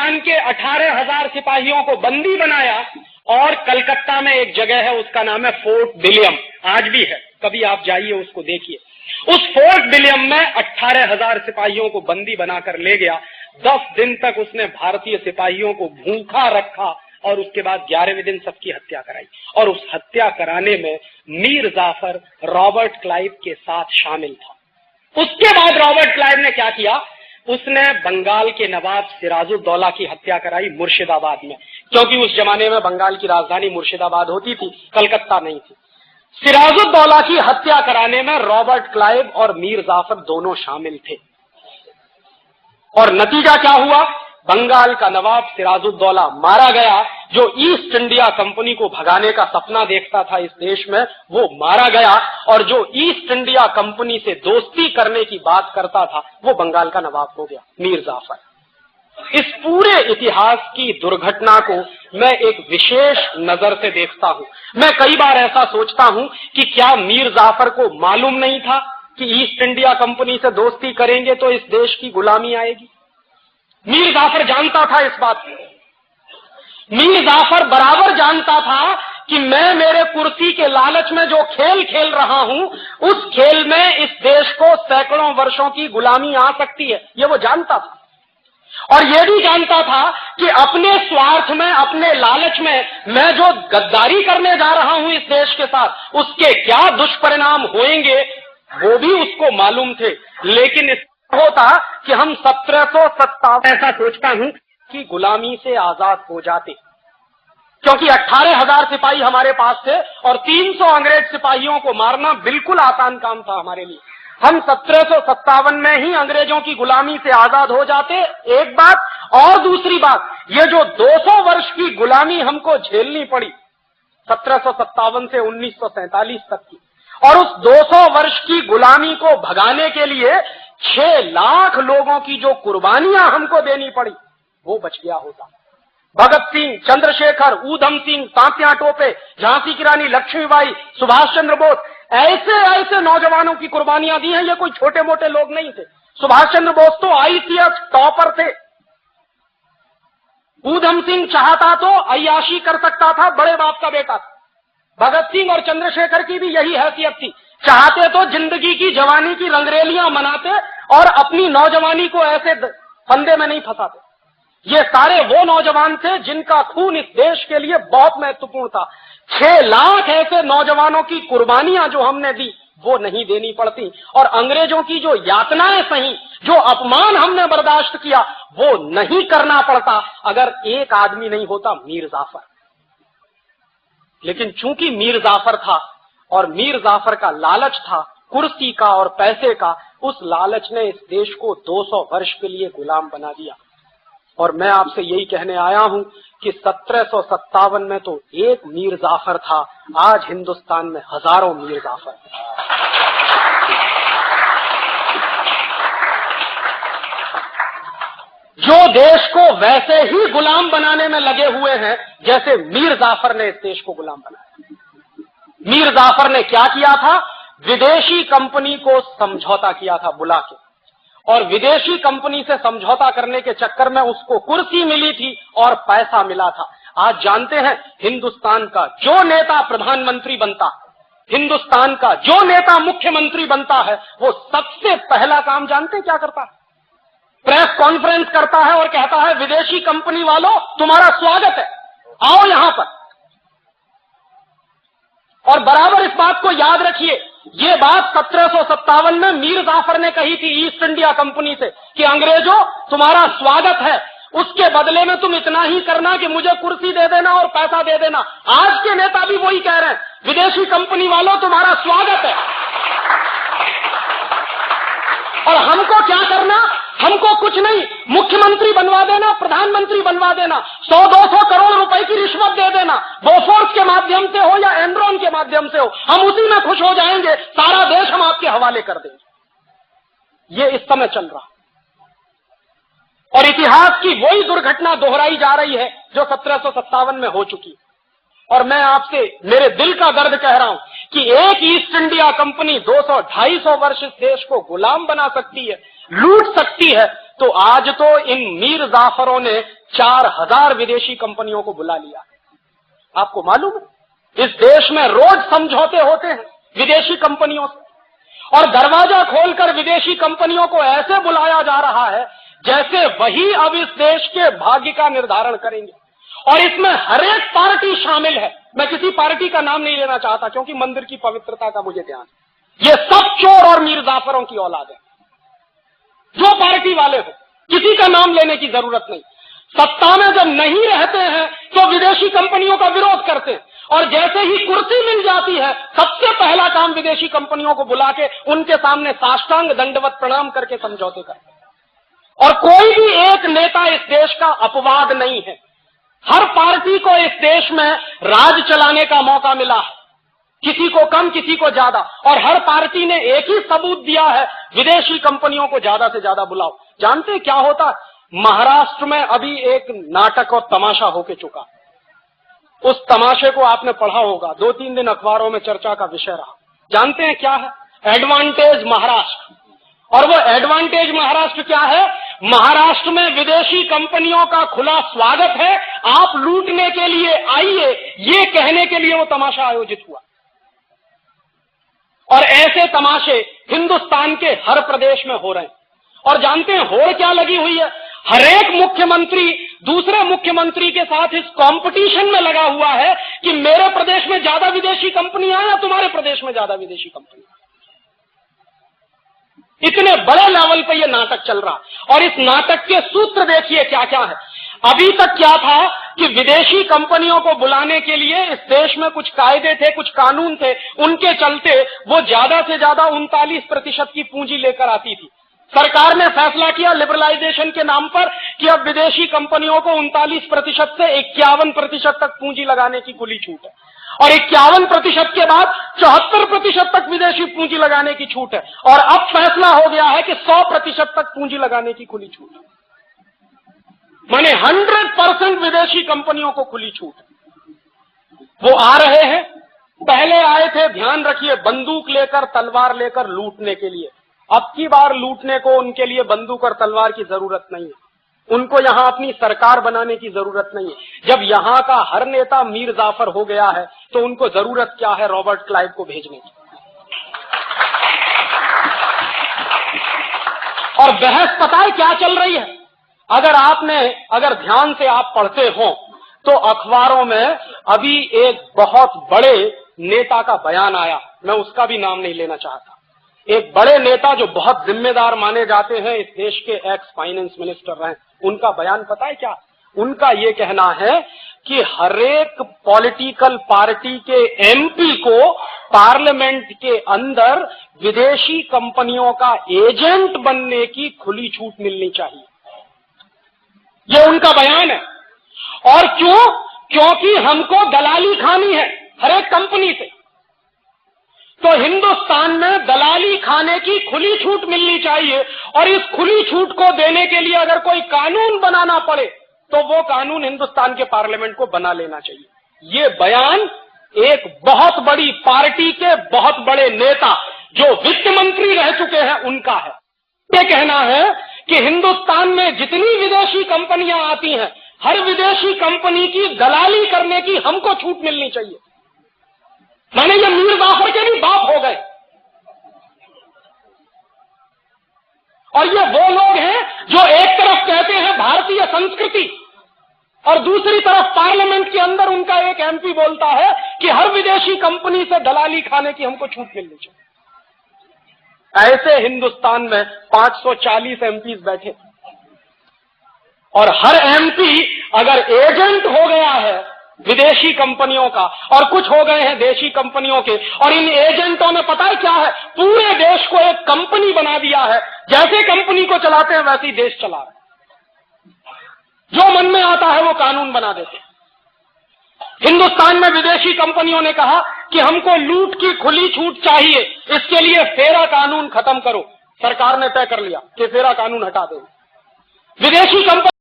हिंदुस्तान के 18,000 सिपाहियों को बंदी बनाया और कलकत्ता में एक जगह है, उसका नाम है फोर्ट विलियम, आज भी है, कभी आप जाइए उसको देखिए। उस फोर्ट विलियम में 18,000 सिपाहियों को बंदी बनाकर ले गया। 10 दिन तक उसने भारतीय सिपाहियों को भूखा रखा और उसके बाद 11वें दिन सबकी हत्या कराई। और उस हत्या कराने में मीर जाफर रॉबर्ट क्लाइव के साथ शामिल था। उसके बाद रॉबर्ट क्लाइव ने क्या किया, उसने बंगाल के नवाब सिराजुद्दौला की हत्या कराई मुर्शिदाबाद में, क्योंकि उस जमाने में बंगाल की राजधानी मुर्शिदाबाद होती थी, कलकत्ता नहीं थी। सिराजुद्दौला की हत्या कराने में रॉबर्ट क्लाइव और मीर जाफर दोनों शामिल थे। और नतीजा क्या हुआ, बंगाल का नवाब सिराजुद्दौला मारा गया। जो ईस्ट इंडिया कंपनी को भगाने का सपना देखता था इस देश में, वो मारा गया। और जो ईस्ट इंडिया कंपनी से दोस्ती करने की बात करता था, वो बंगाल का नवाब हो गया, मीर जाफर। इस पूरे इतिहास की दुर्घटना को मैं एक विशेष नजर से देखता हूं। मैं कई बार ऐसा सोचता हूं कि क्या मीर जाफर को मालूम नहीं था कि ईस्ट इंडिया कंपनी से दोस्ती करेंगे तो इस देश की गुलामी आएगी। मीर जाफर जानता था इस बात को। मीर जाफर बराबर जानता था कि मैं मेरे कुर्सी के लालच में जो खेल खेल रहा हूं, उस खेल में इस देश को सैकड़ों वर्षों की गुलामी आ सकती है, ये वो जानता था। और यह भी जानता था कि अपने स्वार्थ में, अपने लालच में मैं जो गद्दारी करने जा रहा हूं इस देश के साथ, उसके क्या दुष्परिणाम होंगे वो भी उसको मालूम थे। लेकिन इसका होता कि हम 1757 ऐसा सोचता हूं कि गुलामी से आजाद हो जाते, क्योंकि 18,000 सिपाही हमारे पास थे और 300 अंग्रेज सिपाहियों को मारना बिल्कुल आसान काम था हमारे लिए। हम 1757 में ही अंग्रेजों की गुलामी से आजाद हो जाते, एक बात। और दूसरी बात, ये जो 200 वर्ष की गुलामी हमको झेलनी पड़ी 1757 से 1947 तक की, और उस 200 वर्ष की गुलामी को भगाने के लिए 6 लाख लोगों की जो कुर्बानियां हमको देनी पड़ी, वो बच गया होता। भगत सिंह, चंद्रशेखर, ऊधम सिंह, तात्या टोपे, झांसी की रानी लक्ष्मीबाई, सुभाष चंद्र बोस, ऐसे ऐसे नौजवानों की कुर्बानियां दी हैं। ये कोई छोटे मोटे लोग नहीं थे। सुभाष चंद्र बोस तो आईसीएस टॉपर थे। ऊधम सिंह चाहता तो अय्याशी कर सकता था, बड़े बाप का बेटा था। भगत सिंह और चंद्रशेखर की भी यही हैसियत थी, चाहते तो जिंदगी की जवानी की रंगरेलियां मनाते और अपनी नौजवानी को ऐसे फंदे में नहीं फंसाते। ये सारे वो नौजवान थे जिनका खून इस देश के लिए बहुत महत्वपूर्ण था। 6 लाख ऐसे नौजवानों की कुर्बानियां जो हमने दी, वो नहीं देनी पड़ती। और अंग्रेजों की जो यातनाएं सही, जो अपमान हमने बर्दाश्त किया, वो नहीं करना पड़ता अगर एक आदमी नहीं होता, मीर जाफर। लेकिन चूंकि मीर जाफर था और मीर जाफर का लालच था कुर्सी का और पैसे का, उस लालच ने इस देश को 200 वर्ष के लिए गुलाम बना दिया। और मैं आपसे यही कहने आया हूं कि 1757 में तो एक मीर जाफर था, आज हिंदुस्तान में हजारों मीर जाफर। जो देश को वैसे ही गुलाम बनाने में लगे हुए हैं जैसे मीर जाफर ने इस देश को गुलाम बनाया। मीर जाफर ने क्या किया था, विदेशी कंपनी को समझौता किया था बुला के, और विदेशी कंपनी से समझौता करने के चक्कर में उसको कुर्सी मिली थी और पैसा मिला था। आज जानते हैं हिंदुस्तान का जो नेता प्रधानमंत्री बनता, हिंदुस्तान का जो नेता मुख्यमंत्री बनता है, वो सबसे पहला काम जानते क्या करता है? प्रेस कॉन्फ्रेंस करता है और कहता है विदेशी कंपनी वालों तुम्हारा स्वागत है, आओ यहां पर। और बराबर इस बात को याद रखिए, ये बात 1757 में मीर जाफर ने कही थी ईस्ट इंडिया कंपनी से कि अंग्रेजों तुम्हारा स्वागत है, उसके बदले में तुम इतना ही करना कि मुझे कुर्सी दे देना और पैसा दे देना। आज के नेता भी वही कह रहे हैं, विदेशी कंपनी वालों तुम्हारा स्वागत है। और हमको क्या करना, हमको कुछ नहीं, मुख्यमंत्री बनवा देना, प्रधानमंत्री बनवा देना, 100-200 करोड़ रुपए की रिश्वत दे देना, बोफोर्स के माध्यम से हो या एनरॉन के माध्यम से हो, हम उसी में खुश हो जाएंगे, सारा देश हम आपके हवाले कर देंगे। ये इस समय चल रहा और इतिहास की वही दुर्घटना दोहराई जा रही है जो 1757 में हो चुकी। और मैं आपसे मेरे दिल का दर्द कह रहा हूं कि एक ईस्ट इंडिया कंपनी 200-250 वर्ष इस देश को गुलाम बना सकती है, लूट सकती है, तो आज तो इन मीर जाफरों ने 4000 विदेशी कंपनियों को बुला लिया। आपको मालूम है इस देश में रोज समझौते होते हैं विदेशी कंपनियों से, और दरवाजा खोलकर विदेशी कंपनियों को ऐसे बुलाया जा रहा है जैसे वही अब इस देश के भाग्य का निर्धारण करेंगे। और इसमें हर एक पार्टी शामिल है। मैं किसी पार्टी का नाम नहीं लेना चाहता क्योंकि मंदिर की पवित्रता का मुझे ध्यान। ये सब चोर और मीर जाफरों की औलाद है। जो पार्टी वाले हो, किसी का नाम लेने की जरूरत नहीं। सत्ता में जब नहीं रहते हैं तो विदेशी कंपनियों का विरोध करते हैं, और जैसे ही कुर्सी मिल जाती है सबसे पहला काम विदेशी कंपनियों को बुला के उनके सामने साष्टांग दंडवत प्रणाम करके समझौते करते हैं। और कोई भी एक नेता इस देश का अपवाद नहीं है। हर पार्टी को इस देश में राज चलाने का मौका मिला है, किसी को कम किसी को ज्यादा, और हर पार्टी ने एक ही सबूत दिया है, विदेशी कंपनियों को ज्यादा से ज्यादा बुलाओ। जानते हैं क्या होता? महाराष्ट्र में अभी एक नाटक और तमाशा होके चुका। उस तमाशे को आपने पढ़ा होगा, 2-3 दिन अखबारों में चर्चा का विषय रहा। जानते हैं क्या है? एडवांटेज महाराष्ट्र। और वो एडवांटेज महाराष्ट्र क्या है? महाराष्ट्र में विदेशी कंपनियों का खुला स्वागत है, आप लूटने के लिए आइए, ये कहने के लिए वो तमाशा आयोजित हुआ। और ऐसे तमाशे हिंदुस्तान के हर प्रदेश में हो रहे हैं। और जानते हैं होड़ क्या लगी हुई है? हर एक मुख्यमंत्री दूसरे मुख्यमंत्री के साथ इस कंपटीशन में लगा हुआ है कि मेरे प्रदेश में ज्यादा विदेशी कंपनियां या तुम्हारे प्रदेश में ज्यादा विदेशी कंपनियां। इतने बड़े लेवल पर यह नाटक चल रहा। और इस नाटक के सूत्र देखिए क्या क्या है। अभी तक क्या था कि विदेशी कंपनियों को बुलाने के लिए इस देश में कुछ कायदे थे, कुछ कानून थे, उनके चलते वो ज्यादा से ज्यादा 39% की पूंजी लेकर आती थी। सरकार ने फैसला किया लिबरलाइजेशन के नाम पर कि अब विदेशी कंपनियों को 39% से 51% तक पूंजी लगाने की खुली छूट है, और 51% के बाद 74% तक विदेशी पूंजी लगाने की छूट है, और अब फैसला हो गया है कि 100% तक पूंजी लगाने की खुली छूट है। माने 100% विदेशी कंपनियों को खुली छूट है। वो आ रहे हैं, पहले आए थे, ध्यान रखिए, बंदूक लेकर तलवार लेकर लूटने के लिए। अब की बार लूटने को उनके लिए बंदूक और तलवार की जरूरत नहीं है। उनको यहां अपनी सरकार बनाने की जरूरत नहीं है। जब यहां का हर नेता मीर जाफर हो गया है तो उनको जरूरत क्या है रॉबर्ट क्लाइव को भेजने की। और बहस पता है क्या चल रही है? अगर ध्यान से आप पढ़ते हो तो अखबारों में अभी एक बहुत बड़े नेता का बयान आया, मैं उसका भी नाम नहीं लेना चाहता। एक बड़े नेता जो बहुत जिम्मेदार माने जाते हैं, इस देश के एक्स फाइनेंस मिनिस्टर रहे, उनका बयान पता है क्या? उनका ये कहना है कि हर एक पॉलिटिकल पार्टी के एमपी को पार्लियामेंट के अंदर विदेशी कंपनियों का एजेंट बनने की खुली छूट मिलनी चाहिए। ये उनका बयान है। और क्यों? क्योंकि हमको दलाली खानी है हर एक कंपनी से। तो हिंदुस्तान में दलाली खाने की खुली छूट मिलनी चाहिए, और इस खुली छूट को देने के लिए अगर कोई कानून बनाना पड़े तो वो कानून हिंदुस्तान के पार्लियामेंट को बना लेना चाहिए। ये बयान एक बहुत बड़ी पार्टी के बहुत बड़े नेता जो वित्त मंत्री रह चुके हैं उनका है। ये कहना है कि हिंदुस्तान में जितनी विदेशी कंपनियां आती हैं, हर विदेशी कंपनी की दलाली करने की हमको छूट मिलनी चाहिए। माने ये मीर जाफर के भी बाप हो गए। और ये वो लोग हैं जो एक तरफ कहते हैं भारतीय संस्कृति, और दूसरी तरफ पार्लियामेंट के अंदर उनका एक एमपी बोलता है कि हर विदेशी कंपनी से दलाली खाने की हमको छूट मिलनी चाहिए। ऐसे हिंदुस्तान में 540 एमपीज बैठे, और हर एमपी अगर एजेंट हो गया है विदेशी कंपनियों का, और कुछ हो गए हैं देशी कंपनियों के, और इन एजेंटों ने पता है क्या है, पूरे देश को एक कंपनी बना दिया है। जैसे कंपनी को चलाते हैं वैसे ही देश चला रहे हैं। जो मन में आता है वो कानून बना देते हैं। हिंदुस्तान में विदेशी कंपनियों ने कहा कि हमको लूट की खुली छूट चाहिए, इसके लिए फेरा कानून खत्म करो। सरकार ने तय कर लिया कि फेरा कानून हटा दो। विदेशी कंपनी